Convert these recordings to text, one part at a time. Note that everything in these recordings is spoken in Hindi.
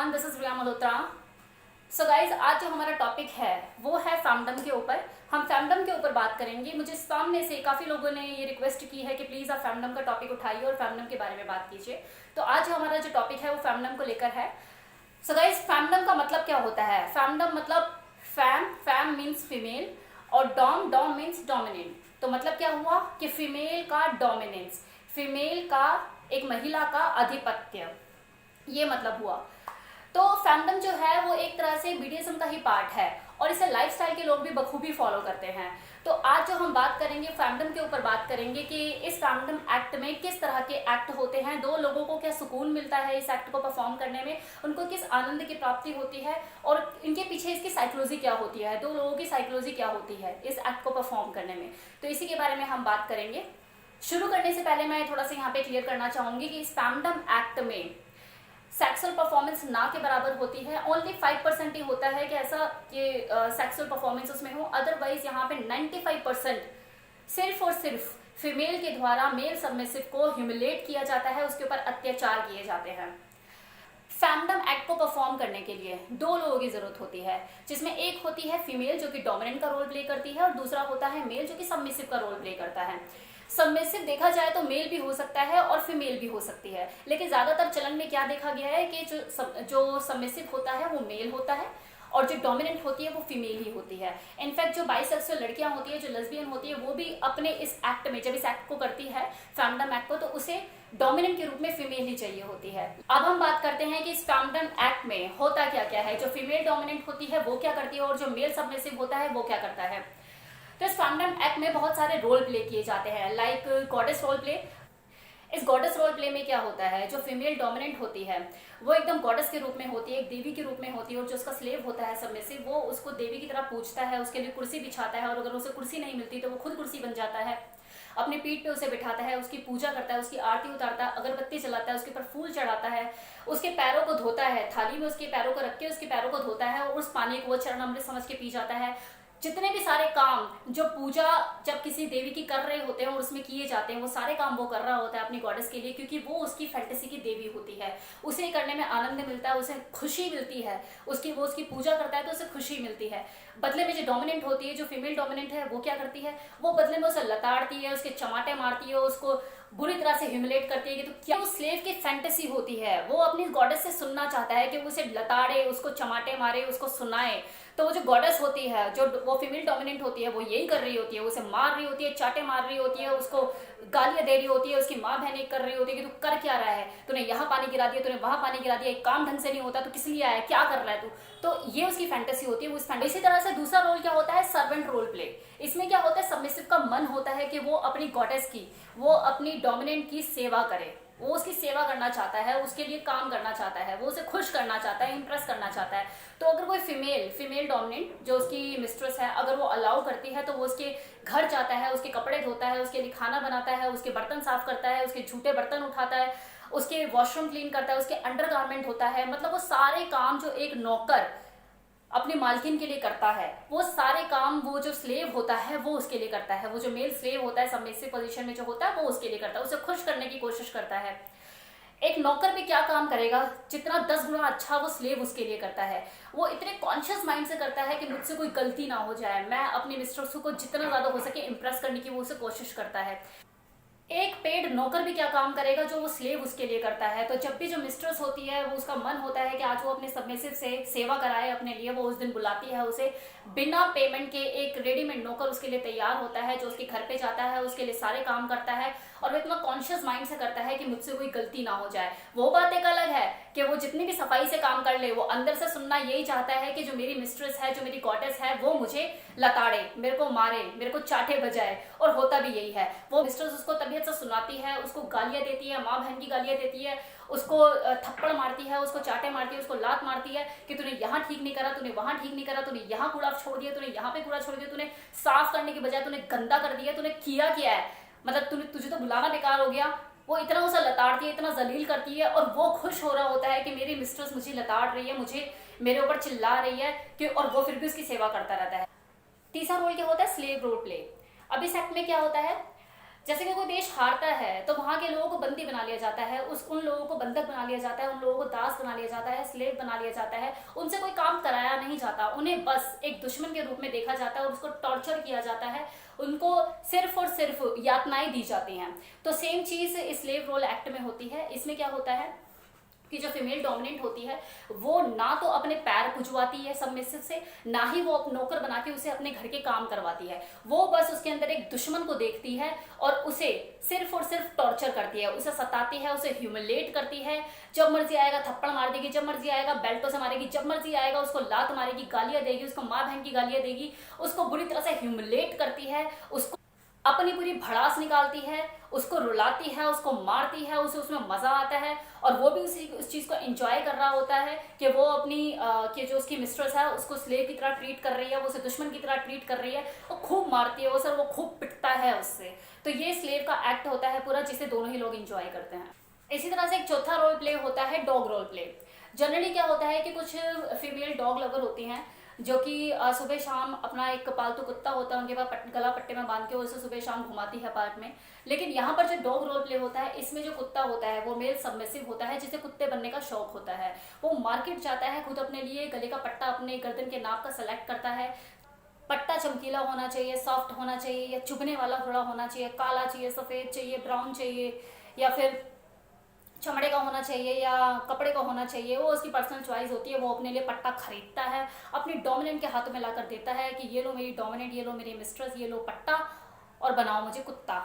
Everyone, this is Riya Malhotra. So guys, आज जो हमारा टॉपिक है वो है फैमडम के ऊपर। हम फैमडम के ऊपर बात करेंगे। मुझे सामने से काफ़ी लोगों ने ये रिक्वेस्ट की है कि प्लीज़ आप फैमडम का टॉपिक उठाइए और फैमडम के बारे में बात कीजिए। तो आज हमारा जो टॉपिक है वो फैमडम को लेकर है। सो गाइज, फैमडम का मतलब क्या होता है? फैमडम मतलब फैम मीन्स फीमेल और डॉम मीन्स डोमिनेंट। तो मतलब क्या हुआ कि फीमेल का डोमिनेंस, फीमेल का एक महिला का आधिपत्य, ये मतलब हुआ। तो फैमडम जो है वो एक तरह से बीडीएसएम का ही पार्ट है और इसे लाइफस्टाइल के लोग भी बखूबी फॉलो करते हैं। तो आज जो हम बात करेंगे फैमडम के ऊपर बात करेंगे कि इस फैमडम एक्ट में किस तरह के एक्ट होते हैं, दो लोगों को क्या सुकून मिलता है इस एक्ट को परफॉर्म करने में, उनको किस आनंद की प्राप्ति होती है और इनके पीछे इसकी साइकोलॉजी क्या होती है, दो लोगों की साइकोलॉजी क्या होती है इस एक्ट को परफॉर्म करने में। तो इसी के बारे में हम बात करेंगे। शुरू करने से पहले मैं थोड़ा सा यहाँ पे क्लियर करना चाहूंगी कि इस फैमडम एक्ट में सेक्सुअल परफॉर्मेंस ना के बराबर होती है। ओनली 5% ही होता है कि ऐसा कि सेक्सुअल परफॉर्मेंस उसमें हो। अदरवाइज यहाँ पे 95% सिर्फ और सिर्फ फीमेल के द्वारा मेल सबमिसिव को ह्यूमिलेट किया जाता है, उसके ऊपर अत्याचार किए जाते हैं। फैमडम एक्ट को परफॉर्म करने के लिए दो लोगों की जरूरत होती है, जिसमें एक होती है फीमेल जो कि डोमिनेंट का रोल प्ले करती है और दूसरा होता है मेल जो कि सबमिसिव का रोल प्ले करता है। सबमिसिव देखा जाए तो मेल भी हो सकता है और फीमेल भी हो सकती है, लेकिन ज्यादातर चलन में क्या देखा गया है कि जो सबमिसिव होता है वो मेल होता है और जो डोमिनेंट होती है वो फीमेल ही होती है। इनफैक्ट जो बाइसेक्सुअल लड़कियां होती है, जो लेस्बियन होती है, वो भी अपने इस एक्ट में जब इस एक्ट को करती है फैमडम एक्ट को, तो उसे डोमिनेंट के रूप में फीमेल ही चाहिए होती है। अब हम बात करते हैं कि इस फैमडम एक्ट में होता क्या क्या है। जो फीमेल डोमिनेंट होती है वो क्या करती है और जो मेल सबमिसिव होता है वो क्या करता है। तो इस फैमडम एक्ट में बहुत सारे रोल प्ले किए जाते हैं, लाइक गॉडेस रोल प्ले। इस गॉडेस रोल प्ले में क्या होता है, जो फीमेल डोमिनेंट होती है वो एकदम गॉडेस के रूप में होती है, एक देवी के रूप में होती है, और जो उसका स्लेव होता है सबमिसिव वो उसको देवी की तरह पूजता है, उसके लिए कुर्सी बिछाता है, और अगर उसे कुर्सी नहीं मिलती तो वो खुद कुर्सी बन जाता है, अपने पीठ पे उसे बिठाता है, उसकी पूजा करता है, उसकी आरती उतारता है, अगरबत्ती जलाता है, उसके ऊपर फूल चढ़ाता है, उसके पैरों को धोता है, थाली में उसके पैरों को रख के उसके पैरों को धोता है और उस पानी को वो चरण अमृत समझ के पी जाता है। जितने भी सारे काम जो पूजा जब किसी देवी की कर रहे होते हैं और उसमें किए जाते हैं, वो सारे काम वो कर रहा होता है अपनी गॉडेस के लिए, क्योंकि वो उसकी फैंटेसी की देवी होती है, उसे करने में आनंद मिलता है, उसे खुशी मिलती है, वो उसकी पूजा करता है तो उसे खुशी मिलती है। बदले में जो डोमिनेंट होती है, जो फीमेल डोमिनेंट है, वो क्या करती है, वो बदले में उसे लताड़ती है, उसके चमाटे मारती है, उसको बुरी तरह से ह्यूमिलेट करती है। कि तो क्या उस स्लेव की फैंटेसी होती है, वो अपनी गॉडेस से सुनना चाहता है कि वो उसे लताड़े, उसको चमाटे मारे, उसको सुनाए। तो वो जो गॉडेस होती है, जो वो फीमेल डोमिनेंट होती है, वो यही कर रही होती है, उसे मार रही होती है, चाटे मार रही होती है, उसको गालियां दे रही होती है, उसकी माँ बहनें कर रही होती है कि तू कर क्या रहा है, तूने यहाँ पानी गिरा दिया, तूने वहां पानी गिरा दिया, एक काम ढंग से नहीं होता, तो किस लिए आया, क्या कर रहा है तू। तो ये उसकी फैंटेसी होती है, वो इसी तरह से दूसरा रोल क्या होता है, सर्वेंट रोल प्ले। इसमें क्या होता है, सबमिसिव का मन होता है कि वो अपनी गॉडेस की, वो अपनी डोमिनेंट की सेवा करे, वो उसकी सेवा करना चाहता है, उसके लिए काम करना चाहता है, वो उसे खुश करना चाहता है, इंप्रेस करना चाहता है। तो अगर कोई फीमेल डोमिनेंट जो उसकी मिस्ट्रेस है, अगर वो अलाउ करती है तो वो उसके घर जाता है, उसके कपड़े धोता है, उसके लिए खाना बनाता है, उसके बर्तन साफ करता है, उसके झूठे बर्तन उठाता है, उसके वॉशरूम क्लीन करता है, उसके अंडरगारमेंट होता है, मतलब वो सारे काम जो एक नौकर अपनी मालकिन के लिए करता है, वो सारे काम वो जो स्लेव होता है वो उसके लिए करता है। वो जो मेल स्लेव होता है सबमिसिव पोजीशन में जो होता है वो उसके लिए करता है, उसे खुश करने की कोशिश करता है। एक नौकर भी क्या काम करेगा, जितना 10 गुना अच्छा वो स्लेव उसके लिए करता है। वो इतने कॉन्शियस माइंड से करता है कि मुझसे कोई गलती ना हो जाए, मैं अपनी मिस्ट्रेस को जितना ज्यादा हो सके इंप्रेस करने की वो उसे कोशिश करता है। एक पेड नौकर भी क्या काम करेगा, जो वो स्लेव उसके लिए करता है। तो जब भी जो मिस्ट्रेस होती है, वो उसका मन होता है कि आज वो अपने सबमिसिव से सेवा कराए अपने लिए, वो उस दिन बुलाती है उसे, बिना पेमेंट के एक रेडीमेड नौकर उसके लिए तैयार होता है, जो उसके घर पे जाता है, उसके लिए सारे काम करता है, और वो इतना कॉन्शियस माइंड से करता है कि मुझसे कोई गलती ना हो जाए। वो बात एक अलग है कि वो जितनी भी सफाई से काम कर ले, वो अंदर से सुनना यही चाहता है कि जो मेरी मिस्ट्रेस है, जो मेरी गॉडेस है, वो मुझे लताड़े, मेरे को मारे, मेरे को चाटे बजाए, और होता भी यही है। वो मिस्ट्रेस उसको तबीयत से सुनाती है, उसको गालियां देती है, माँ बहन की गालियां देती है, उसको थप्पड़ मारती है, उसको चाटे मारती है, उसको लात मारती है कि तूने यहाँ ठीक नहीं करा, तूने वहां ठीक नहीं करा, तूने यहाँ कूड़ा छोड़ दिया, तूने यहाँ पे कूड़ा छोड़ दिया, तूने साफ करने के बजाय तूने गंदा कर दिया, तूने किया क्या है, मतलब तुझे तो बुलाना बेकार हो गया। वो इतना उसे लताड़ती है, इतना जलील करती है, और वो खुश हो रहा होता है कि मेरी मिस्ट्रेस मुझे लताड़ रही है, मुझे मेरे ऊपर चिल्ला रही है कि, और वो फिर भी उसकी सेवा करता रहता है। तीसरा रोल क्या होता है, स्लेव रोल प्ले। अब इस एक्ट में क्या होता है, जैसे कि कोई देश हारता है तो वहां के लोगों को बंदी बना लिया जाता है, उन लोगों को बंधक बना लिया जाता है, उन लोगों को दास बना लिया जाता है, स्लेव बना लिया जाता है, उनसे कोई काम कराया नहीं जाता, उन्हें बस एक दुश्मन के रूप में देखा जाता है और उसको टॉर्चर किया जाता है, उनको सिर्फ और सिर्फ यातनाएं दी जाती हैं। तो सेम चीज स्लेव रोल एक्ट में होती है। इसमें क्या होता है कि जो फीमेल डोमिनेंट होती है वो ना तो अपने पैर खुजवाती है सबमिसिव से, ना ही वो नौकर बना के उसे अपने घर के काम करवाती है। वो बस उसके अंदर एक दुश्मन को देखती है और उसे सिर्फ और सिर्फ टॉर्चर करती है, उसे सताती है, उसे ह्यूमिलेट करती है। जब मर्जी आएगा थप्पड़ मार देगी, जब मर्जी आएगा बेल्टों से मारेगी, जब मर्जी आएगा उसको लात मारेगी, गालियां देगी, उसको माँ बहन की गालियां देगी, उसको बुरी तरह से ह्यूमिलेट करती है, उसको अपनी पूरी भड़ास निकालती है, उसको रुलाती है, उसको मारती है, उसे उसमें मजा आता है और वो भी उस चीज को एंजॉय कर रहा होता है कि वो अपनी कि जो उसकी मिस्ट्रेस है उसको स्लेव की तरह ट्रीट कर रही है, वो उसे दुश्मन की तरह ट्रीट कर रही है, वो खूब मारती है उसे, वो खूब पिटता है उससे। तो ये स्लेव का एक्ट होता है पूरा, जिसे दोनों ही लोग एंजॉय करते हैं। इसी तरह से एक चौथा रोल प्ले होता है डॉग रोल प्ले। जनरली क्या होता है कि कुछ फीमेल डॉग लवर होती हैं जो कि सुबह शाम अपना एक पालतू कुत्ता होता है उनके पास गला पट्टे में बांध के उसे सुबह शाम घुमाती है पार्क में। लेकिन यहाँ पर जो डॉग रोल प्ले होता है इसमें जो कुत्ता होता है वो मेल सबमिसिव होता है, जिसे कुत्ते बनने का शौक होता है। वो मार्केट जाता है, खुद अपने लिए गले का पट्टा अपने गर्दन के नाप का सेलेक्ट करता है। पट्टा चमकीला होना चाहिए, सॉफ्ट होना चाहिए, या चुभने वाला थोड़ा होना चाहिए, काला चाहिए, सफ़ेद चाहिए, ब्राउन चाहिए, या फिर चमड़े का होना चाहिए या कपड़े का होना चाहिए, वो उसकी पर्सनल चॉइस होती है। वो अपने लिए पट्टा खरीदता है, अपनी डोमिनेंट के हाथों में लाकर देता है कि ये लो मेरी डोमिनेंट, ये लो मेरी मिस्ट्रेस, ये लो पट्टा और बनाओ मुझे कुत्ता।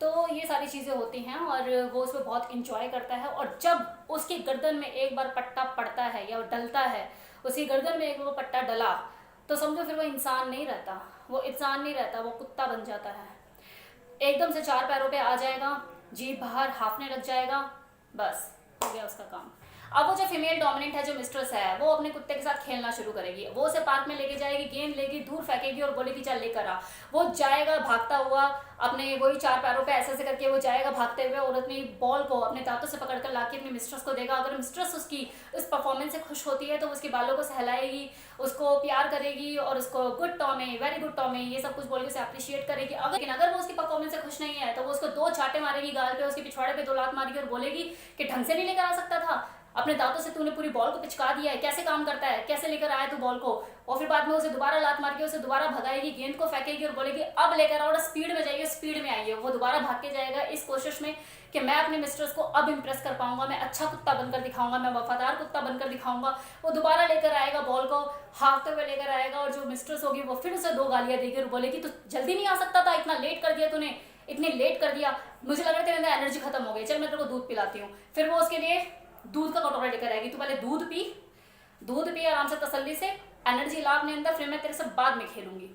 तो ये सारी चीज़ें होती हैं और वो उसमें बहुत इंजॉय करता है। और जब उसकी गर्दन में एक बार पट्टा पड़ता है या डलता है, उसकी गर्दन में एक वो पट्टा डला, तो समझो फिर वो इंसान नहीं रहता, वो इंसान नहीं रहता, वो कुत्ता बन जाता है। एकदम से चार पैरों पे आ जाएगा, जीभ बाहर हाफने लग जाएगा, बस हो गया उसका काम। अब वो जो फीमेल डोमिनेंट है, जो मिस्ट्रेस है, वो अपने कुत्ते के साथ खेलना शुरू करेगी। वो उसे पार्क में लेके जाएगी, गेंद लेगी, दूर फेंकेगी और बोलेगी चल लेकर आ। वो जाएगा भागता हुआ, अपने वही चार पैरों पे ऐसे ऐसे करके वो जाएगा भागते हुए और अपनी बॉल को अपने दांतों से पकड़कर लाके अपनी मिस्ट्रेस को देगा। अगर मिस्ट्रेस उसकी इस परफॉर्मेंस से खुश होती है तो उसके बालों को सहलाएगी, उसको प्यार करेगी और उसको good Tommy, very good Tommy, ये सब कुछ बोल के उसे अप्रिशिएट करेगी। अगर वो उसकी परफॉर्मेंस से खुश नहीं है तो वो उसको दो चाटे मारेगी गाल पे, उसके पिछवाड़े पे दो लात मारेगी और बोलेगी कि ढंग से नहीं लेकर आ सकता था, अपने दांतों से तूने पूरी बॉल को पिचका दिया है, कैसे काम करता है, कैसे लेकर आया तू बॉल को। और फिर बाद में उसे दोबारा लात मार के उसे दोबारा भगाएगी, गेंद को फेंकेगी और बोलेगी अब लेकर आओ, स्पीड में जाइए, स्पीड में आइए। वो दोबारा भाग के जाएगा इस कोशिश में कि मैं अपने मिस्ट्रेस को अब इंप्रेस कर पाऊंगा, मैं अच्छा कुत्ता बनकर दिखाऊंगा, मैं वफादार कुत्ता बनकर दिखाऊंगा। वो दोबारा लेकर आएगा बॉल को, हाफते हुए लेकर आएगा और जो मिस्ट्रेस होगी वो फिर उसे दो गालियां देगी और बोलेगी तू जल्दी नहीं आ सकता था, इतना लेट कर दिया तूने, इतनी लेट कर दिया, मुझे लग रहा है तेरे अंदर एनर्जी खत्म हो गई, चल मैं तेरे को दूध पिलाती हूँ। फिर वो उसके लिए दूध का कटोरा लेकर आएगी, तू पहले दूध पी आराम से तसल्ली से, एनर्जी ला अपने अंदर, फिर मैं तेरे से बाद में खेलूंगी।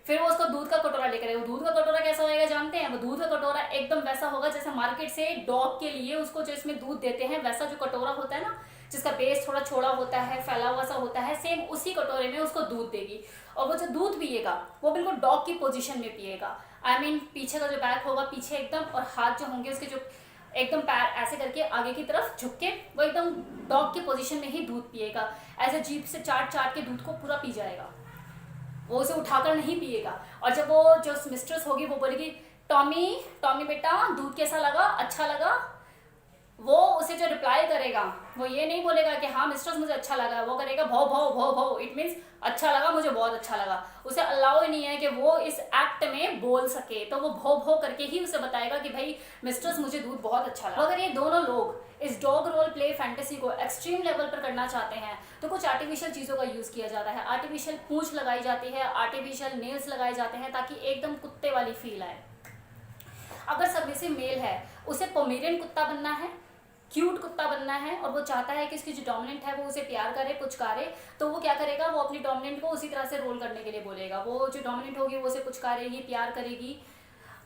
फिर वो उसको दूध का कटोरा लेकर आएगा। दूध का कटोरा कैसा होएगा जानते हैं? वो दूध का कटोरा एकदम वैसा होगा जैसे मार्केट से डॉग के लिए उसको जो इसमें दूध देते हैं वैसा जो कटोरा होता है ना, जिसका बेस थोड़ा छोड़ा होता है, फैला हुआ सा होता है, सेम उसी कटोरे में उसको दूध देगी। और वो जो दूध पिएगा वो बिल्कुल डॉग की पोजीशन में पिएगा। पीछे का जो बैक होगा पीछे एकदम, और हाथ जो होंगे उसके जो एकदम पैर ऐसे करके आगे की तरफ झुक के वो एकदम डॉग की पोजीशन में ही दूध पिएगा। ऐसे जीभ से चाट चाट के दूध को पूरा पी जाएगा, वो उसे उठाकर नहीं पिएगा। और जब वो जो मिस्ट्रेस होगी वो बोलेगी टॉमी बेटा दूध कैसा लगा, अच्छा लगा, वो उसे जो रिप्लाई करेगा वो ये नहीं बोलेगा कि हाँ मिस्ट्रेस मुझे अच्छा लगा, वो करेगा भौ भौ भौ भौ, इट मीन्स अच्छा लगा, मुझे बहुत अच्छा लगा। उसे अलाउ ही नहीं है कि वो इस एक्ट में बोल सके, तो वो भौ भौ करके ही उसे बताएगा कि भाई मिस्ट्रेस मुझे दूध बहुत अच्छा लगा। अगर ये दोनों लोग इस डॉग रोल प्ले फैंटेसी को एक्सट्रीम लेवल पर करना चाहते हैं तो कुछ आर्टिफिशियल चीज़ों का यूज़ किया जाता है। आर्टिफिशियल पूंछ लगाई जाती है, आर्टिफिशियल नेल्स लगाए जाते हैं ताकि एकदम कुत्ते वाली फील आए। अगर सबमिसिव मेल है, उसे पोमेरियन कुत्ता बनना है, क्यूट कुत्ता बनना है, और वो चाहता है कि इसकी जो डोमिनेंट है वो उसे प्यार करे, पुचकारे, तो वो क्या करेगा, वो अपनी डोमिनेंट को उसी तरह से रोल करने के लिए बोलेगा। वो जो डोमिनेंट होगी वो उसे पुचकारेगी, प्यार करेगी।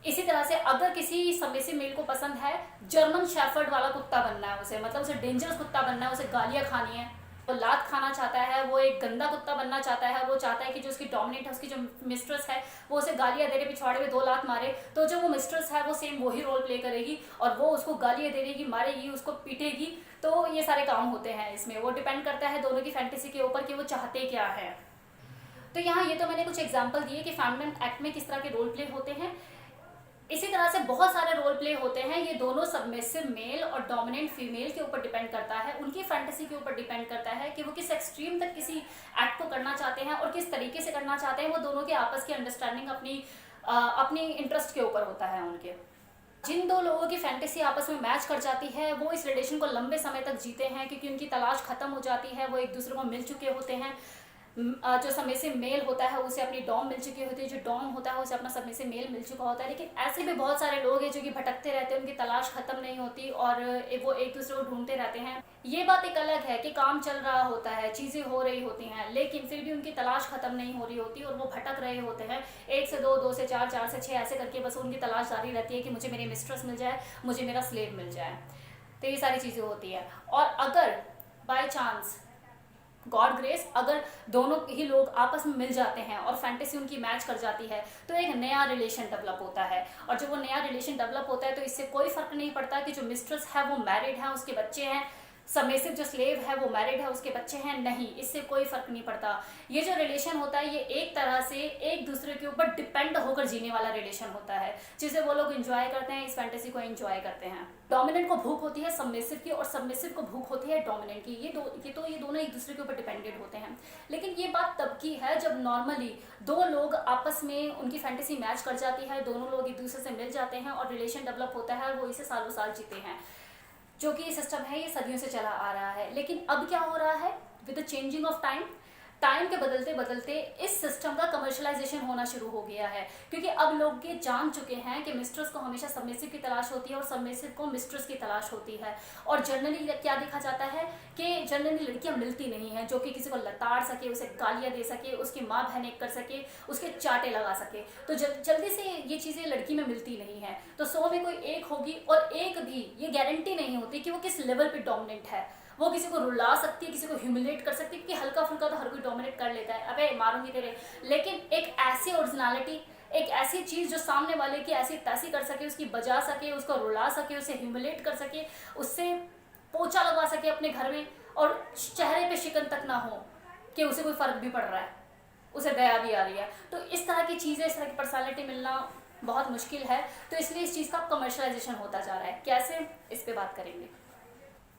इसी तरह से अगर किसी सबमिसिव मेल को पसंद है जर्मन शेफर्ड वाला कुत्ता बनना है उसे, मतलब उसे डेंजरस कुत्ता बनना है, उसे गालियाँ खानी है, वो लात खाना चाहता है, वो एक गंदा कुत्ता बनना चाहता है, वो चाहता है कि जो उसकी डोमिनेंट है, उसकी जो मिस्ट्रेस है वो उसे गालियाँ दे रहे, पिछवाड़े में दो लात मारे, तो जो वो मिस्ट्रेस है वो सेम वही रोल प्ले करेगी और वो उसको गालियाँ दे देगी, मारेगी, उसको पीटेगी। तो ये सारे काम होते हैं इसमें। वो डिपेंड करता है दोनों की फैंटेसी के ऊपर कि वो चाहते क्या है। तो यहाँ ये तो मैंने कुछ एग्जाम्पल दिए कि फैंडम एक्ट में किस तरह के रोल प्ले होते हैं। इसी तरह से बहुत सारे रोल प्ले होते हैं, ये दोनों सबमिसिव मेल और डोमिनेंट फीमेल के ऊपर डिपेंड करता है, उनकी फैंटेसी के ऊपर डिपेंड करता है कि वो किस एक्सट्रीम तक किसी एक्ट को करना चाहते हैं और किस तरीके से करना चाहते हैं। वो दोनों के आपस की अंडरस्टैंडिंग अपनी इंटरेस्ट के ऊपर होता है उनके। जिन दो लोगों की फैंटेसी आपस में मैच कर जाती है वो इस रिलेशन को लंबे समय तक जीते हैं, क्योंकि उनकी तलाश खत्म हो जाती है, वो एक दूसरे को मिल चुके होते हैं। जो सबमिसिव मेल होता है उसे अपनी डॉम मिल चुकी होती है, जो डॉम होता है उसे अपना सबमिसिव मेल मिल चुका होता है। लेकिन ऐसे भी बहुत सारे लोग हैं जो कि भटकते रहते हैं, उनकी तलाश खत्म नहीं होती और वो एक दूसरे को ढूंढते रहते हैं। ये बात एक अलग है कि काम चल रहा होता है, चीज़ें हो रही होती हैं, लेकिन फिर भी उनकी तलाश खत्म नहीं हो रही होती और वो भटक रहे होते हैं। 1 से 2, 2 से 4, 4 से 6 ऐसे करके बस उनकी तलाश जारी रहती है कि मुझे मेरी मिस्ट्रेस मिल जाए, मुझे मेरा स्लेव मिल जाए। तो ये सारी चीज़ें होती है। और अगर बाय चांस गॉड ग्रेस अगर दोनों ही लोग आपस में मिल जाते हैं और फैंटेसी उनकी मैच कर जाती है तो एक नया रिलेशन डेवलप होता है। और जब वो नया रिलेशन डेवलप होता है तो इससे कोई फर्क नहीं पड़ता कि जो मिस्ट्रेस है वो मैरिड है, उसके बच्चे हैं, सबमिसिव जो स्लेव है वो मैरिड है, उसके बच्चे हैं, नहीं, इससे कोई फर्क नहीं पड़ता। ये जो रिलेशन होता है ये एक तरह से एक दूसरे के ऊपर डिपेंड होकर जीने वाला रिलेशन होता है, जिसे वो लोग एंजॉय करते हैं, इस फैंटेसी को एंजॉय करते हैं। डोमिनेंट को भूख होती है सबमिसिव की और सबमिसिव को भूख होती है डोमिनेंट की। ये दोनों एक दूसरे के ऊपर डिपेंडेंट होते हैं। लेकिन ये बात तब की है जब नॉर्मली दो लोग आपस में उनकी फैंटेसी मैच कर जाती है, दोनों लोग एक दूसरे से मिल जाते हैं और रिलेशन डेवलप होता है और वो इसे सालों साल जीते हैं, जो कि सिस्टम है ये सदियों से चला आ रहा है। लेकिन अब क्या हो रहा है with the changing of time के बदलते बदलते इस सिस्टम का कमर्शलाइजेशन होना शुरू हो गया है, क्योंकि अब लोग ये जान चुके हैं कि मिस्ट्रेस को हमेशा सबमिसिव की तलाश होती है और सबमिसिव को मिस्ट्रेस की तलाश होती है। और जनरली क्या देखा जाता है कि जनरली लड़कियां मिलती नहीं हैं जो कि किसी को लताड़ सके, उसे गालियां दे सके, उसकी माँ बहन एक कर सके, उसके चाटे लगा सके। तो जल्दी से ये चीज़ें लड़की में मिलती नहीं है। तो 100 में कोई एक होगी और एक भी ये गारंटी नहीं होती कि वो किस लेवल पे डोमिनेंट है। वो किसी को रुला सकती है, किसी को ह्यूमिलेट कर सकती है, क्योंकि हल्का फुल्का तो हर कोई डोमिनेट कर लेता है, अबे मारूंगी तेरे। लेकिन एक ऐसी ओरिजिनलिटी, एक ऐसी चीज़ जो सामने वाले की ऐसी तैसी कर सके, उसकी बजा सके, उसको रुला सके, उसे ह्यूमिलेट कर सके, उससे पोछा लगवा सके अपने घर में और चेहरे पे शिकन तक ना हो कि उसे कोई फ़र्क भी पड़ रहा है, उसे दया भी आ रही है। तो इस तरह की चीज़ें, इस तरह की पर्सनैलिटी मिलना बहुत मुश्किल है। तो इसलिए इस चीज़ का कमर्शलाइजेशन होता जा रहा है। कैसे, इस पर बात करेंगे।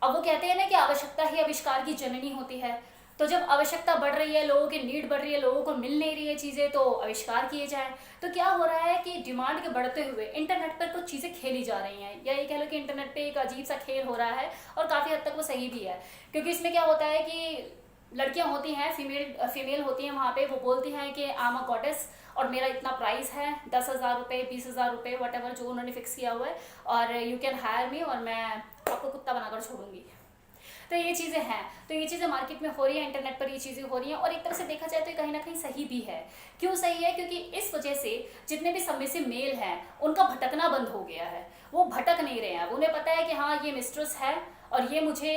अब वो कहते हैं ना कि आवश्यकता ही आविष्कार की जननी होती है। तो जब आवश्यकता बढ़ रही है, लोगों की नीड बढ़ रही है, लोगों को मिल नहीं रही है चीज़ें, तो आविष्कार किए जाएं। तो क्या हो रहा है कि डिमांड के बढ़ते हुए इंटरनेट पर कुछ चीज़ें खेली जा रही हैं, या ये कह लो कि इंटरनेट पे एक अजीब सा खेल हो रहा है और काफ़ी हद तक वो सही भी है। क्योंकि इसमें क्या होता है कि लड़कियां होती हैं, फीमेल होती हैं वहाँ पे, वो बोलती हैं कि आई एम अ गॉडेस और मेरा इतना प्राइस है, 10,000 रुपये, 20,000 रुपये, वट एवर जो उन्होंने फिक्स किया हुआ है, और यू कैन हायर मी और मैं आपको कुत्ता बनाकर छोड़ूंगी। तो ये चीज़ें हैं, तो ये चीज़ें मार्केट में हो रही है, इंटरनेट पर ये चीज़ें हो रही हैं। और एक तरह से देखा जाए तो ये कहीं ना कहीं सही भी है। क्यों सही है? क्योंकि इस वजह से जितने भी सबमिसिव मेल हैं उनका भटकना बंद हो गया है। वो भटक नहीं रहे हैं, उन्हें पता है कि हाँ ये मिस्ट्रेस है और ये मुझे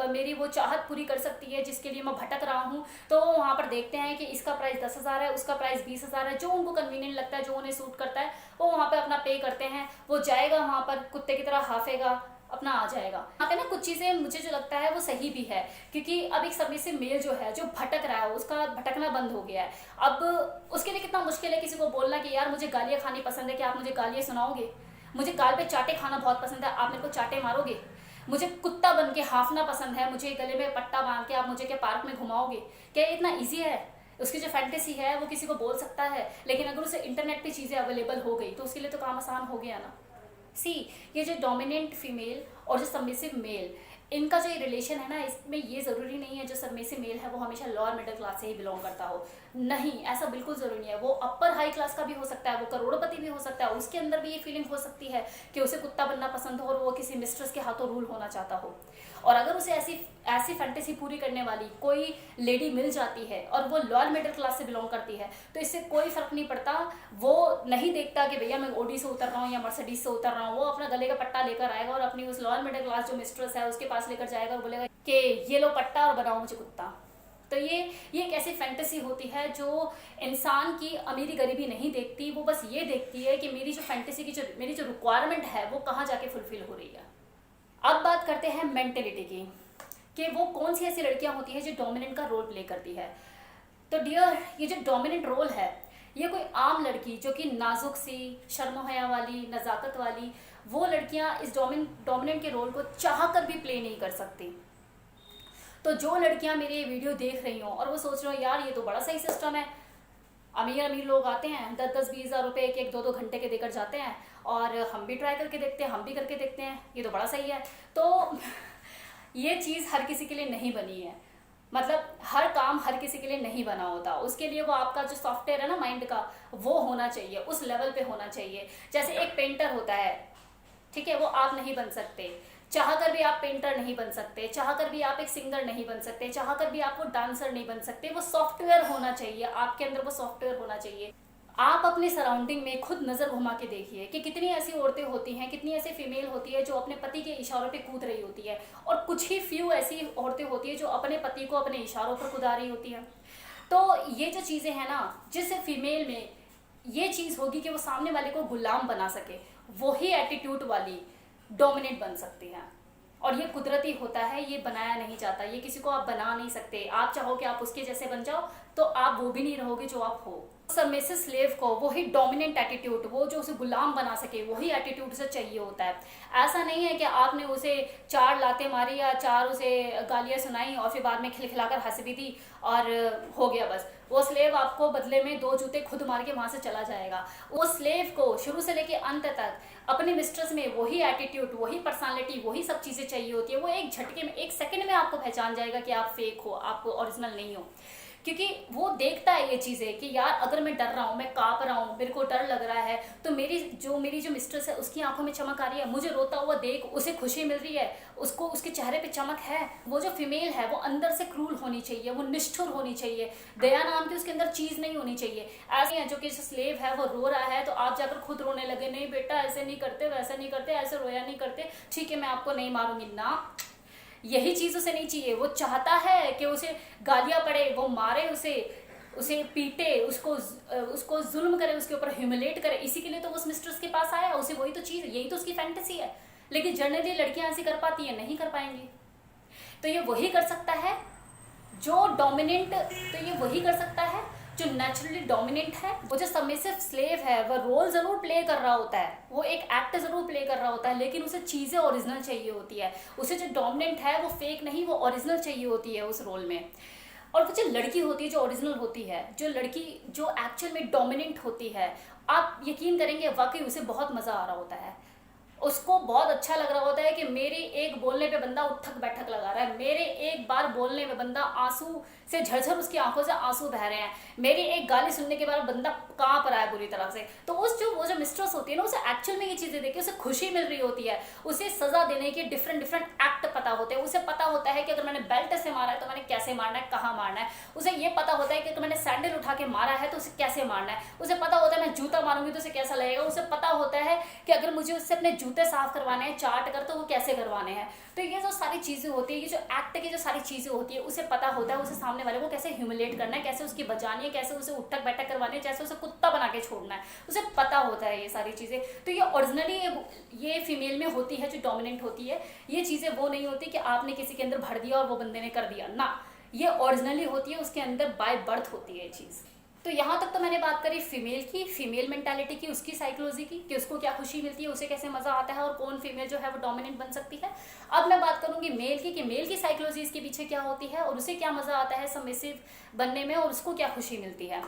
मेरी वो चाहत पूरी कर सकती है जिसके लिए मैं भटक रहा हूँ। तो वहाँ पर देखते हैं कि इसका प्राइस 10,000 है, उसका प्राइस 20,000 है, जो उनको कन्वीनियंट लगता है, जो उन्हें सूट करता है, वो वहाँ पर अपना पे करते हैं। वो जाएगा वहाँ पर कुत्ते की तरह हाफेगा, अपना आ जाएगा। यहाँ पे ना कुछ चीज़ें मुझे जो लगता है वो सही भी है, क्योंकि अब एक सबमिसिव मेल जो है, जो भटक रहा है, उसका भटकना बंद हो गया है। अब उसके लिए कितना मुश्किल है किसी को बोलना कि यार मुझे गालियाँ खानी पसंद है, कि आप मुझे गालियाँ सुनाओगे, मुझे गाल पे चाटे खाना बहुत पसंद है, आप मेरे को चाटे मारोगे, मुझे कुत्ता बन के हाफना पसंद है, मुझे गले में पट्टा बांध के आप मुझे क्या पार्क में घुमाओगे। क्या इतना ईजी है? उसकी जो फैंटेसी है वो किसी को बोल सकता है, लेकिन अगर उसे इंटरनेट पे चीज़ें अवेलेबल हो गई तो उसके लिए तो काम आसान हो गया ना। ये जो डोमिनेंट फीमेल और जो सबमिसिव मेल, इनका जो ये रिलेशन है ना, इसमें ये ज़रूरी नहीं है जो सबमिसिव मेल है वो हमेशा लोअर मिडिल क्लास से ही बिलोंग करता हो। नहीं, ऐसा बिल्कुल ज़रूरी नहीं है। वो अपर हाई क्लास का भी हो सकता है, वो करोड़पति भी हो सकता है, उसके अंदर भी ये फीलिंग हो सकती है कि उसे कुत्ता बनना पसंद हो और वो किसी मिस्ट्रेस के हाथों रूल होना चाहता हो। और अगर उसे ऐसी फैंटेसी पूरी करने वाली कोई लेडी मिल जाती है और वो लोअर मिडिल क्लास से बिलोंग करती है, तो इससे कोई फर्क नहीं पड़ता। वो नहीं देखता कि भैया मैं ओडी से उतर रहा हूँ या मर्सिडीज से उतर रहा हूँ। वो अपना गले का पट्टा लेकर आएगा और अपनी उस लोअर मिडिल क्लास जो मिस्ट्रेस है उसके पास लेकर जाएगा और बोलेगा कि ये लो पट्टा और बनाओ मुझे कुत्ता। तो ये एक ऐसी फैंटेसी होती है जो इंसान की अमीरी गरीबी नहीं देखती, वो बस ये देखती है कि मेरी जो फैंटेसी की मेरी जो रिक्वायरमेंट है वो कहाँ जाके फुलफिल हो रही है। अब बात करते हैं मेंटेलिटी की, कि वो कौन सी ऐसी लड़कियां होती हैं जो डोमिनेंट का रोल प्ले करती है। तो डियर, ये जो डोमिनेंट रोल है ये कोई आम लड़की जो कि नाजुक सी, शर्म हया वाली, नज़ाकत वाली, वो लड़कियां इस डोमिनेंट के रोल को चाह कर भी प्ले नहीं कर सकती। तो जो लड़कियां मेरी ये वीडियो देख रही हों और वो सोच रहे हो यार ये तो बड़ा सही सिस्टम है, अमीर अमीर लोग आते हैं 10-10-20 हज़ार रुपये एक 2-2 घंटे के देकर जाते हैं और हम भी ट्राई करके देखते हैं, हम भी करके देखते हैं, ये तो बड़ा सही है। तो ये चीज़ हर किसी के लिए नहीं बनी है, मतलब हर काम हर किसी के लिए नहीं बना होता। उसके लिए वो आपका जो सॉफ्टवेयर है ना माइंड का, वो होना चाहिए, उस लेवल पे होना चाहिए। जैसे एक पेंटर होता है, ठीक है, वो आप नहीं बन सकते, चाह कर भी आप पेंटर नहीं बन सकते, चाह कर भी आप एक सिंगर नहीं बन सकते, चाह कर भी आप वो डांसर नहीं बन सकते। वो सॉफ्टवेयर होना चाहिए, आपके अंदर वो सॉफ्टवेयर होना चाहिए। आप अपने सराउंडिंग में खुद नज़र घुमा के देखिए कि कितनी ऐसी औरतें होती हैं, कितनी ऐसी फीमेल होती है जो अपने पति के इशारों पे कूद रही होती है, और कुछ ही फ्यू ऐसी औरतें होती है जो अपने पति को अपने इशारों पर कुदा रही होती हैं। तो ये जो चीज़ें हैं ना, जिस फीमेल में ये चीज़ होगी कि वो सामने वाले को गुलाम बना सके, वही एटीट्यूड वाली डोमिनेट बन सकती हैं। और ये कुदरती होता है, ये बनाया नहीं जाता, ये किसी को आप बना नहीं सकते। आप चाहो कि आप उसके जैसे बन जाओ तो आप वो भी नहीं रहोगे जो आप हो। सबमिसिव स्लेव को वही डोमिनेंट एटीट्यूड, वो जो उसे गुलाम बना सके, वही एटीट्यूड से चाहिए होता है। ऐसा नहीं है कि आपने उसे 4 लातें मारी या 4 उसे गालियाँ सुनाई और फिर बाद में खिलखिलाकर हंस भी दी और हो गया बस। वो स्लेव आपको बदले में 2 जूते खुद मार के वहाँ से चला जाएगा। वो स्लेव को शुरू से लेके अंत तक अपने मिस्ट्रेस में वही एटीट्यूड, वही पर्सनालिटी, वही सब चीज़ें चाहिए होती है। वो एक झटके में, एक सेकंड में आपको पहचान जाएगा कि आप फेक हो, आप ओरिजिनल नहीं हो, क्योंकि वो देखता है ये चीज़ें कि यार अगर मैं डर रहा हूँ, मैं काँप रहा हूँ, मेरे को डर लग रहा है, तो मेरी जो मिस्ट्रेस है उसकी आंखों में चमक आ रही है, मुझे रोता हुआ देख उसे खुशी मिल रही है, उसको उसके चेहरे पे चमक है। वो जो फीमेल है वो अंदर से क्रूर होनी चाहिए, वो निष्ठुर होनी चाहिए, दया नाम की उसके अंदर चीज़ नहीं होनी चाहिए। ऐसे है जो कि स्लेव है वो रो रहा है तो आप जाकर खुद रोने लगे, नहीं बेटा ऐसे नहीं करते, वैसा नहीं करते, ऐसे रोया नहीं करते, ठीक है मैं आपको नहीं मारूंगी ना। यही चीज़ उसे नहीं चाहिए। वो चाहता है कि उसे गालियाँ पड़े, वो मारे उसे पीटे, उसको जुल्म करे, उसके ऊपर ह्यूमिलेट करे। इसी के लिए तो वो उस मिस्ट्रेस के पास आया, उसे वही तो चीज़, यही तो उसकी फैंटेसी है। लेकिन जनरली लड़कियां ऐसी कर पाती हैं? नहीं कर पाएंगी। तो ये वही कर सकता है जो डोमिनेंट, तो ये वही कर सकता है जो नेचुरली डोमिनेंट है। वो जो सबमिसिव स्लेव है वह रोल जरूर प्ले कर रहा होता है, वो एक एक्ट जरूर प्ले कर रहा होता है, लेकिन उसे चीज़ें ओरिजिनल चाहिए होती है। उसे जो डोमिनेंट है वो फेक नहीं, वो ओरिजिनल चाहिए होती है उस रोल में। और वो जो लड़की होती है जो ओरिजिनल होती है, जो लड़की जो एक्चुअल में डोमिनेंट होती है, आप यकीन करेंगे वाकई उसे बहुत मज़ा आ रहा होता है। उसको बहुत अच्छा लग रहा होता है कि मेरे एक बोलने पे बंदा उठक बैठक लगा रहा है, मेरे एक बार बोलने में बंदा आंसू से झरझर उसकी आंखों से आंसू बह रहे हैं, मेरी एक गाली सुनने के बाद बंदा कांप रहा है बुरी तरह से। तो वो जो मिस्ट्रेस होती है ना, उसे एक्चुअल में ये चीज़ें देख के उसे खुशी मिल रही होती है। उसे सजा देने के डिफरेंट एक्ट पता होते हैं। उसे पता होता है कि अगर मैंने बेल्ट से मारा है तो मैंने कैसे मारना है, कहाँ मारना है। उसे ये पता होता है कि अगर मैंने सैंडल उठा के मारा है तो उसे कैसे मारना है। उसे पता होता है मैं जूता मारूंगी तो उसे कैसा लगेगा। उसे पता होता है कि अगर मुझे उससे अपने जूते साफ करवाने हैं चाट कर तो वो कैसे करवाने हैं। तो ये जो सारी चीज़ें होती है, ये जो एक्ट की जो सारी चीज़ें होती है, उसे पता होता है उसे सामने वाले को कैसे ह्यूमिलेट करना है, कैसे उसकी बजानी है, कैसे उसे उठक बैठक करवानी है, जैसे उसे कुत्ता बना के छोड़ना है। उसे पता होता है ये सारी चीज़ें। तो ये ओरिजिनली ये फीमेल में होती है जो डोमिनेंट होती है। ये चीज़ें वो नहीं होती कि आपने किसी के अंदर भर दिया और वो बंदे ने कर दिया ना, ये ओरिजिनली होती है, उसके अंदर बाय बर्थ होती है ये चीज़। तो यहाँ तक तो मैंने बात करी फीमेल की, फीमेल मेंटालिटी की, उसकी साइकोलॉजी की, कि उसको क्या खुशी मिलती है, उसे कैसे मज़ा आता है और कौन फीमेल जो है वो डोमिनेंट बन सकती है। अब मैं बात करूँगी मेल की, कि मेल की साइकोलॉजी इसके पीछे क्या होती है और उसे क्या मज़ा आता है सबमिसिव बनने में और उसको क्या खुशी मिलती है।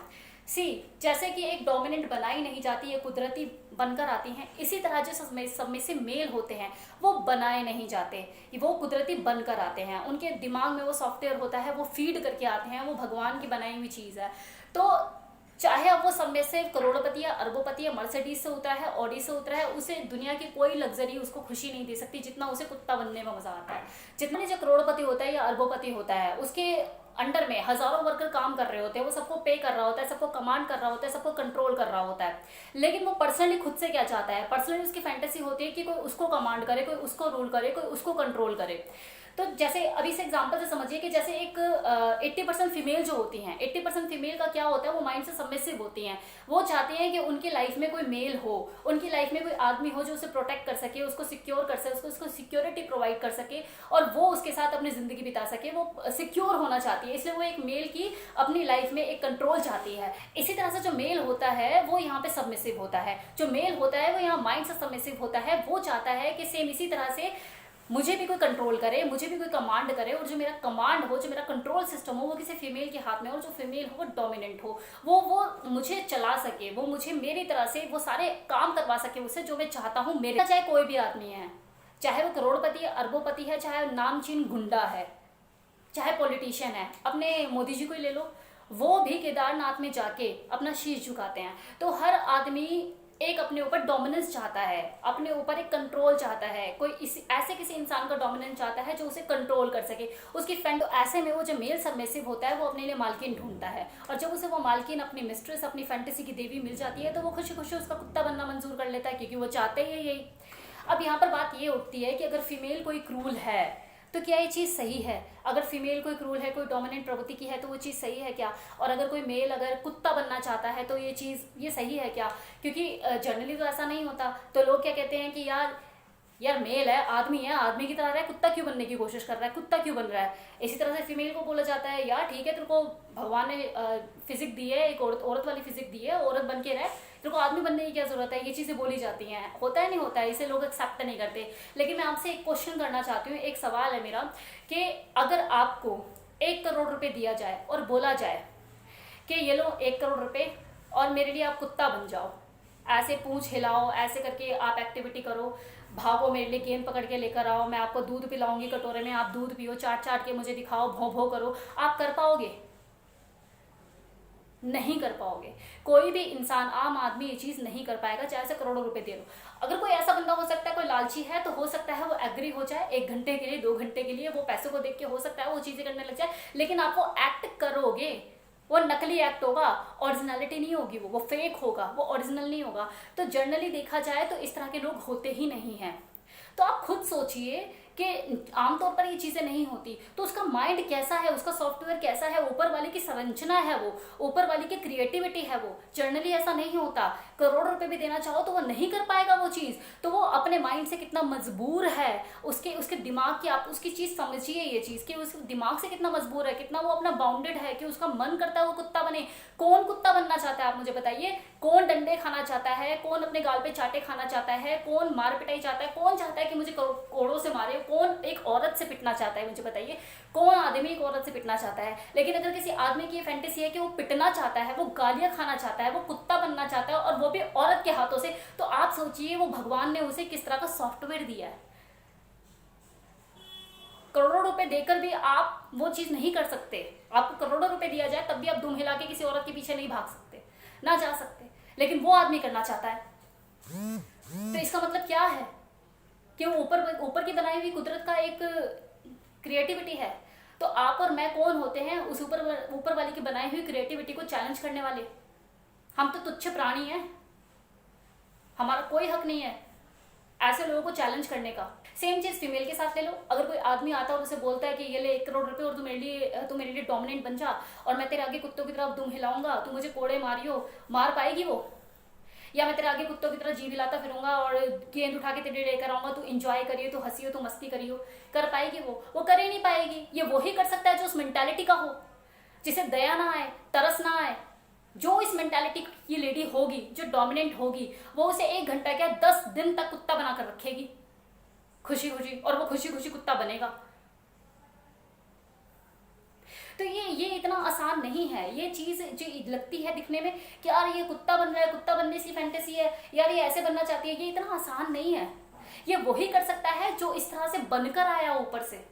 जैसे कि एक डोमिनेंट बनाई नहीं जाती, ये कुदरती बनकर आती हैं, इसी तरह जो सबमिसिव मेल होते हैं वो बनाए नहीं जाते, वो कुदरती बनकर आते हैं। उनके दिमाग में वो सॉफ्टवेयर होता है, वो फीड करके आते हैं, वो भगवान की बनाई हुई चीज़ है। तो चाहे अब वो सब में से करोड़पति या अरबोपति या मर्सिडीज से उतरा है, ऑडी से उतरा है, उसे दुनिया की कोई लग्जरी उसको खुशी नहीं दे सकती जितना उसे कुत्ता बनने में मजा आता है। जितना जो करोड़पति होता है या अरबोपति होता है, उसके अंडर में हजारों वर्कर काम कर रहे होते हैं, वो सबको पे कर रहा होता है, सबको कमांड कर रहा होता है, सबको कंट्रोल कर रहा होता है। लेकिन वो पर्सनली खुद से क्या चाहता है, पर्सनली उसकी फैंटेसी होती है कि कोई उसको कमांड करे, कोई उसको रूल करे, कोई उसको कंट्रोल करे। तो जैसे अभी से एग्जांपल से समझिए कि जैसे एक 80% फीमेल जो होती हैं, 80% फीमेल का क्या होता है, वो माइंड से सबमिसिव होती हैं। वो चाहती हैं कि उनकी लाइफ में कोई मेल हो, उनकी लाइफ में कोई आदमी हो जो उसे प्रोटेक्ट कर सके, उसको सिक्योर कर सके, उसको सिक्योरिटी प्रोवाइड कर सके और वो उसके साथ अपनी जिंदगी बिता सके। वो सिक्योर होना चाहती है, इसलिए वो एक मेल की अपनी लाइफ में एक कंट्रोल चाहती है। इसी तरह से जो मेल होता है वो यहाँ पे सबमिसिव होता है। जो मेल होता है वो यहाँ माइंड से सबमिसिव होता है। वो चाहता है कि सेम इसी तरह से मुझे भी कोई कंट्रोल करे, मुझे भी कोई कमांड करे, और जो मेरा कमांड हो, जो मेरा कंट्रोल सिस्टम हो, वो किसी फीमेल के हाथ में हो, और जो फीमेल हो वो डोमिनेंट हो, वो मुझे चला सके, वो मुझे मेरी तरह से वो सारे काम करवा सके उससे जो मैं चाहता हूँ मेरे। चाहे कोई भी आदमी है, चाहे वो करोड़पति है, अरबोपति है, चाहे नामचीन गुंडा है, चाहे पॉलिटिशियन है, अपने मोदी जी को ही ले लो, वो भी केदारनाथ में जाके अपना शीश झुकाते हैं। तो हर आदमी एक अपने ऊपर डोमिनेंस चाहता है, अपने ऊपर एक कंट्रोल चाहता है, कोई ऐसे किसी इंसान का डोमिनेंस चाहता है जो उसे कंट्रोल कर सके, उसकी फ्रेंड। तो ऐसे में वो जो मेल सबमिसिव होता है वो अपने लिए मालकिन ढूंढता है, और जब उसे वो मालकिन, अपनी मिस्ट्रेस, अपनी फैंटेसी की देवी मिल जाती है तो वो खुशी खुशी उसका कुत्ता बनना मंजूर कर लेता है, क्योंकि वो चाहते ही यही। अब यहाँ पर बात ये उठती है कि अगर फीमेल कोई क्रूल है तो क्या ये चीज़ सही है? अगर फीमेल कोई क्रूल है, कोई डोमिनेंट प्रवृत्ति की है, तो वो चीज़ सही है क्या? और अगर कोई मेल अगर कुत्ता बनना चाहता है तो ये चीज़ ये सही है क्या? क्योंकि जनरली तो ऐसा नहीं होता। तो लोग क्या कहते हैं कि यार मेल है, आदमी है, आदमी की तरह रहा है, कुत्ता क्यों बनने की कोशिश कर रहा है, कुत्ता क्यों बन रहा है? इसी तरह से फीमेल को बोला जाता है, यार ठीक है, तेरे को भगवान ने फिजिक दी है, एक औरत वाली फिजिक दी है, औरत बन के रहे, तेरे को आदमी बनने की क्या जरूरत है? ये चीज़ें बोली जाती हैं। होता है नहीं होता है, इसे लोग एक्सेप्ट नहीं करते। लेकिन मैं आपसे एक क्वेश्चन करना चाहती हूँ, एक सवाल है मेरा, कि अगर आपको 1 करोड़ रुपए दिया जाए और बोला जाए कि ये लो 1 करोड़ रुपए और मेरे लिए आप कुत्ता बन जाओ, ऐसे पूंछ हिलाओ, ऐसे करके आप एक्टिविटी करो, भागो, मेरे लिए गेंद पकड़ के लेकर आओ, मैं आपको दूध पिलाऊंगी कटोरे में, आप दूध पियो, चाट चाट के मुझे दिखाओ, भों भों करो, आप कर पाओगे? नहीं कर पाओगे। कोई भी इंसान, आम आदमी ये चीज़ नहीं कर पाएगा, चाहे से करोड़ों रुपए दे लो। अगर कोई ऐसा बंदा हो सकता है, कोई लालची है, तो हो सकता है वो एग्री हो जाए 1 घंटे के लिए, 2 घंटे के लिए, वो पैसों को देख के हो सकता है वो चीज़ें करने लग जाए। लेकिन आप वो एक्ट करोगे, वो नकली एक्ट होगा, ओरिजिनलिटी नहीं होगी, वो फेक होगा, वो ओरिजिनल नहीं होगा। तो जनरली देखा जाए तो इस तरह के लोग होते ही नहीं हैं। तो आप खुद सोचिए कि आमतौर पर ये चीज़ें नहीं होती, तो उसका माइंड कैसा है, उसका सॉफ्टवेयर कैसा है, ऊपर वाले की संरचना है, वो ऊपर वाले की क्रिएटिविटी है। वो जनरली ऐसा नहीं होता। करोड़ रुपए भी देना चाहो तो वो नहीं कर पाएगा वो चीज़। तो वो अपने माइंड से कितना मजबूर है, उसके दिमाग की, आप उसकी चीज़ समझिए, ये चीज़ कि उसके दिमाग से कितना मजबूर है, कितना वो अपना बाउंडेड है, कि उसका मन करता है वो कुत्ता बने। कौन कुत्ता बनना चाहता है, आप मुझे बताइए? कौन डंडे खाना चाहता है? कौन अपने गाल पे चाटे खाना चाहता है? कौन मार पिटाई चाहता है? कौन चाहता है कि मुझे कोड़ों से मारे? कौन एक औरत से पिटना चाहता है, मुझे बताइए? कौन आदमी एक औरत से पिटना चाहता है? लेकिन अगर किसी आदमी की ये फैंटेसी है कि वो पिटना चाहता है, वो गालियां खाना चाहता है, वो कुत्ता बनना चाहता है, और वो भी औरत के हाथों से, तो आप सोचिए वो भगवान ने उसे किस तरह का सॉफ्टवेयर दिया है। करोड़ों रुपए देकर भी आप वो चीज नहीं कर सकते। आपको करोड़ों रुपए दिया जाए तब भी आप दुम हिला के किसी औरत के पीछे नहीं भाग सकते, ना जा सकते, लेकिन वो आदमी करना चाहता है। तो इसका मतलब क्या है कि वो ऊपर की बनाई हुई कुदरत का एक क्रिएटिविटी है। तो आप और मैं कौन होते हैं उस ऊपर वाली की बनाई हुई क्रिएटिविटी को चैलेंज करने वाले? हम तो तुच्छ प्राणी हैं, हमारा कोई हक नहीं है ऐसे लोगों को चैलेंज करने का। सेम चीज फीमेल के साथ ले लो। अगर कोई आदमी आता है और उसे बोलता है कि ये ले 1 करोड़ रुपए और तू मेरे लिए डोमिनेंट बन जा, और मैं तेरे आगे कुत्तों की तरफ दुम हिलाऊंगा, तू मुझे कोड़े मारियो, मार पाएगी वो? या मैं तेरे आगे कुत्तों की तरह जीव हिलाता फिरूंगा और गेंद उठा के तेरे लेकर आऊंगा, तू इंजॉय करियो, तू हंसियो, तू मस्ती करियो, कर पाएगी वो कर ही नहीं पाएगी। ये वो ही कर सकता है जो उस मेंटालिटी का हो, जिसे दया ना आए, तरस ना आए। जो इस मेंटालिटी की लेडी होगी, जो डोमिनेंट होगी, वो उसे 1 घंटा क्या 10 दिन तक कुत्ता बनाकर रखेगी खुशी खुशी, और वो खुशी खुशी कुत्ता बनेगा। तो ये इतना आसान नहीं है। ये चीज जो लगती है दिखने में कि यार ये कुत्ता बन रहा है, कुत्ता बनने की फैंटेसी है, यार ये ऐसे बनना चाहती है, ये इतना आसान नहीं है। ये वही कर सकता है जो इस तरह से बनकर आया ऊपर से।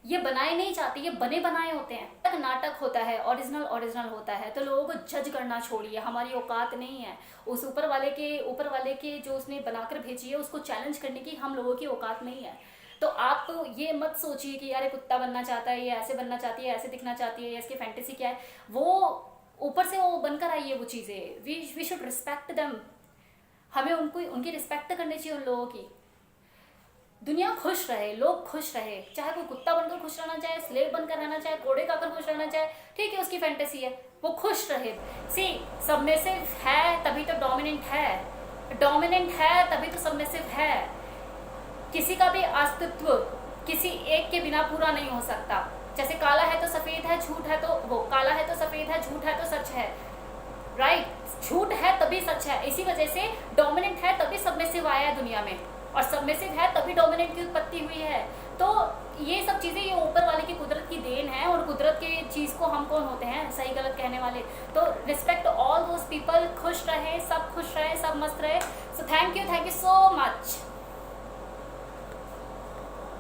ये बनाए नहीं चाहते, ये बने बनाए होते हैं। नाटक होता है, ओरिजिनल होता है, तो लोगों को जज करना छोड़िए। हमारी औकात नहीं है उस ऊपर वाले के जो उसने बनाकर भेजी है उसको चैलेंज करने की, हम लोगों की औकात नहीं है। तो आप तो ये मत सोचिए कि यार ये कुत्ता बनना चाहता है, ये ऐसे बनना चाहती है, ऐसे दिखना चाहती है, इसकी फैंटेसी क्या है। वो ऊपर से वो बनकर आई है वो चीज़ें। We should respect them. हमें उनकी रिस्पेक्ट करनी चाहिए उन लोगों की। दुनिया खुश रहे, लोग खुश रहे, चाहे कोई कुत्ता बनकर खुश रहना चाहे, स्लेव बनकर रहना चाहे, घोड़े खाकर खुश रहना चाहे, ठीक है, उसकी फैंटेसी है, वो खुश रहे। सी सबमिसिव है तभी तो डोमिनेंट है, डोमिनेंट है तभी तो सबमिसिव है। किसी का भी अस्तित्व किसी एक के बिना पूरा नहीं हो सकता। जैसे काला है तो सफेद है, झूठ है तो वो काला है तो सफेद है, झूठ है तो सच है, राइट। झूठ है तभी सच है, इसी वजह से डोमिनेंट है तभी सबमिसिव आया है दुनिया में, और सबमिसिव है तभी डोमिनेंट की उत्पत्ति हुई है। तो ये सब चीज़ें ये ऊपर वाले की कुदरत की देन है, और कुदरत के चीज़ को हम कौन होते हैं सही गलत कहने वाले। तो रिस्पेक्ट ऑल दोज पीपल, खुश रहे, सब खुश रहे, सब मस्त रहे। So thank you so much.